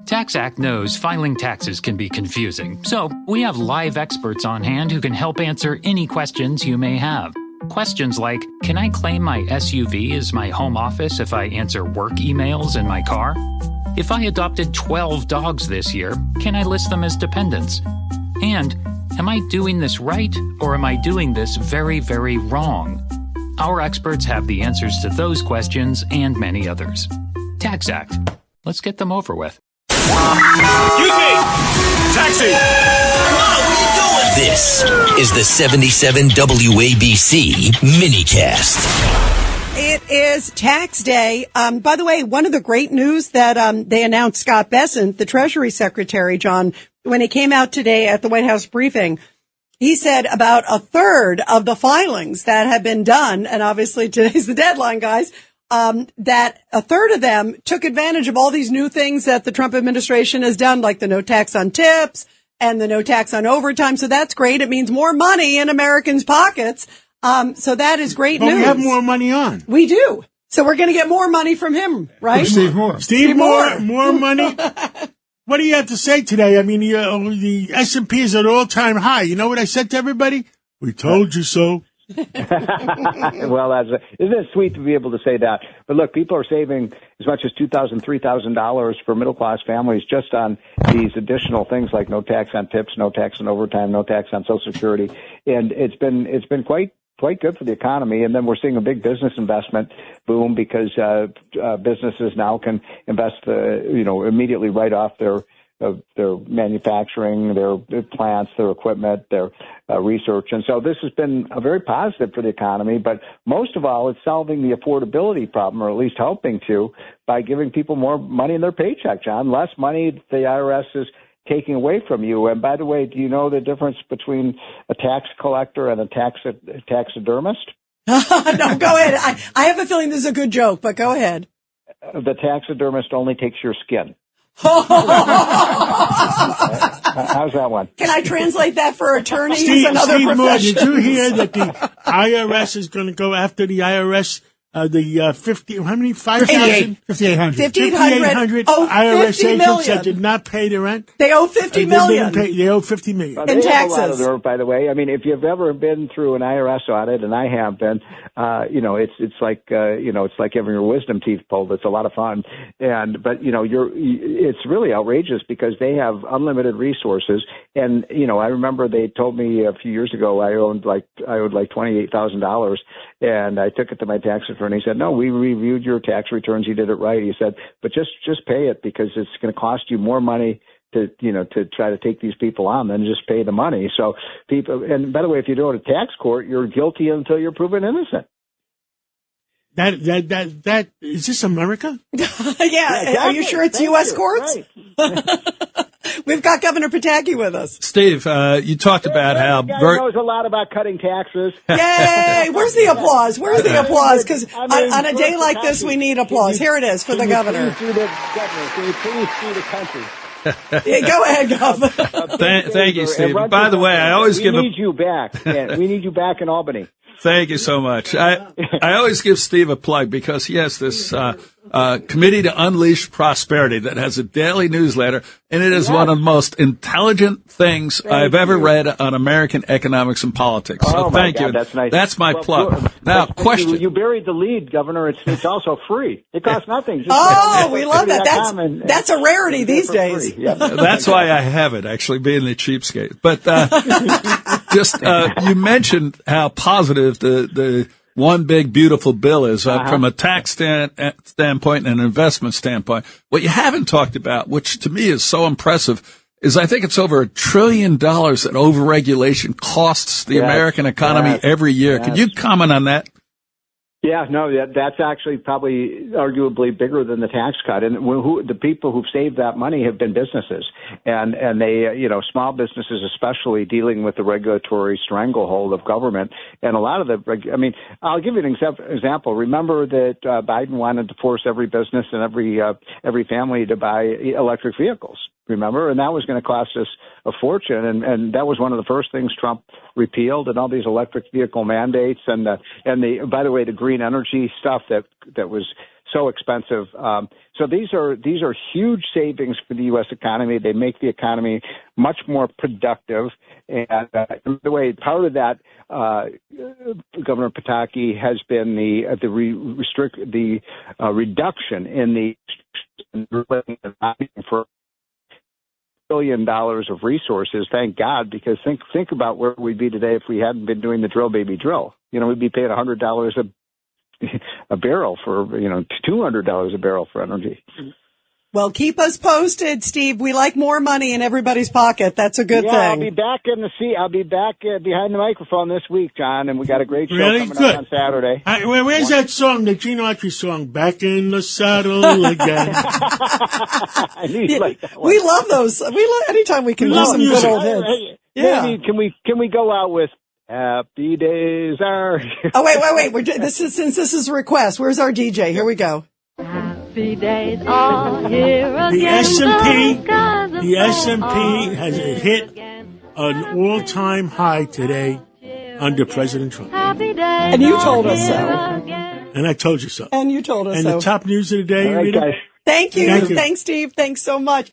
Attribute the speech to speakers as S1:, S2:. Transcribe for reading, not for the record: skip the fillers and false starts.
S1: TaxAct knows filing taxes can be confusing, so we have live experts on hand who can help answer any questions you may have. Questions like, can I claim my SUV as my home office if I answer work emails in my car? If I adopted 12 dogs this year, can I list them as dependents? And, am I doing this right, or am I doing this very, very wrong? Our experts have the answers to those questions and many others. TaxAct. Let's get them over with.
S2: Excuse me! Taxi! Come on, what are you doing?
S3: This is the 77 WABC minicast.
S4: It is tax day. By the way, one of the great news that they announced, Scott Bessent, the Treasury Secretary, John, when he came out today at the White House briefing, he said about a third of the filings that have been done, and obviously today's the deadline, guys, that a third of them took advantage of all these new things that the Trump administration has done, like the no tax on tips and the no tax on overtime. So that's great. It means more money in Americans' pockets. So that is great news.
S5: We have more money on.
S4: We do. So we're going to get more money from him, right?
S5: Steve Moore. Steve Moore. More money. What do you have to say today? I mean, the S&P is at an all-time high. You know what I said to everybody? We told you so.
S6: Well, isn't it sweet to be able to say that? But look, people are saving as much as $2,000, $3,000 for middle-class families just on these additional things like no tax on tips, no tax on overtime, no tax on Social Security, and it's been quite good for the economy. And then we're seeing a big business investment boom because businesses now can invest, immediately right off their manufacturing, their plants, their equipment, their research. And so this has been very positive for the economy, but most of all, it's solving the affordability problem, or at least helping to, by giving people more money in their paycheck, John. Less money the IRS is taking away from you. And by the way, do you know the difference between a tax collector and a taxidermist?
S4: No, go ahead. I have a feeling this is a good joke, but go ahead.
S6: The taxidermist only takes your skin. How's that one?
S4: Can I translate that for attorneys and other
S5: Steve
S4: professions?
S5: Moore, did you hear that the IRS is going to go after the IRS? The 50, how many? 5,000? 5,800 IRS agents that did not pay the rent.
S4: They owe $50 million.
S5: They owe $50 million.
S4: In taxes.
S6: A lot of nerve, by the way. I mean, if you've ever been through an IRS audit, and I have been, it's like having your wisdom teeth pulled. It's a lot of fun. But it's really outrageous because they have unlimited resources. And, I remember they told me a few years ago I owed like $28,000, and I took it to my tax attorney. He said, no, we reviewed your tax returns. You did it right. He said, but just pay it because it's going to cost you more money to try to take these people on than just pay the money. So people, and by the way, if you go to tax court, you're guilty until you're proven innocent.
S5: That is this America?
S4: Yeah. Exactly. Are you sure it's U.S. courts? Right. We've got Governor Pataki with us.
S7: Steve, you talked about how...
S6: He knows a lot about cutting taxes.
S4: Yay! Where's the applause? Where's the applause? Because on a day like this, we need applause. Here it is for the governor.
S6: Can you please sue the country?
S4: Yeah, go ahead, Governor.
S7: Thank you, Steve. By the way, I always
S6: we need you back. Yeah, we need you back in Albany.
S7: Thank you so much. I always give Steve a plug because he has this Committee to Unleash Prosperity that has a daily newsletter, and it is one of the most intelligent things I've ever read on American economics and politics. So thank you.
S6: That's nice.
S7: That's my plug. Now, question.
S6: You buried the lead, Governor. It's also free. It costs nothing.
S4: We love that. That's a rarity these days.
S6: Yeah.
S7: That's why I have it, actually, being the cheapskate. But you mentioned how positive the one big beautiful bill is from a tax standpoint and an investment standpoint. What you haven't talked about, which to me is so impressive, is I think it's over $1 trillion that overregulation costs the American economy every year. Could you comment on that?
S6: Yeah, no, that's actually probably arguably bigger than the tax cut. And the people who've saved that money have been businesses, and they, small businesses especially, dealing with the regulatory stranglehold of government. And a lot of I'll give you an example. Remember that Biden wanted to force every business and every family to buy electric vehicles. Remember? And that was going to cost us a fortune. And that was one of the first things Trump repealed, and all these electric vehicle mandates and by the way, the green energy stuff that was so expensive. So these are huge savings for the U.S. economy. They make the economy much more productive. And by the way, part of that, Governor Pataki, has been the reduction in for $1 billion of resources. Thank God, because think about where we'd be today if we hadn't been doing the drill baby drill. We'd be paying $100 a barrel for $200 a barrel for energy.
S4: Well, keep us posted, Steve. We like more money in everybody's pocket. That's a good thing.
S6: I'll be back I'll be back behind the microphone this week, John, and we got a great show coming up on Saturday.
S5: Where's that song, the Gene Autry song, "Back in the Saddle Again"?
S6: I knew you liked that one.
S4: We love those. Anytime we can do some good old hits. Yeah.
S6: Maybe can we go out with "Happy Days Are"?
S4: Oh, wait. Since this is a request, where's our DJ? Here we go.
S8: Happy days are here again.
S5: The S&P has hit an all-time high today under President Trump.
S4: And you told us so.
S5: And I told you so.
S4: And you told us so.
S5: And the top news of the day,
S6: all right,
S5: Rita?
S6: guys.
S4: Thank you. Thanks, Steve. Thanks so much.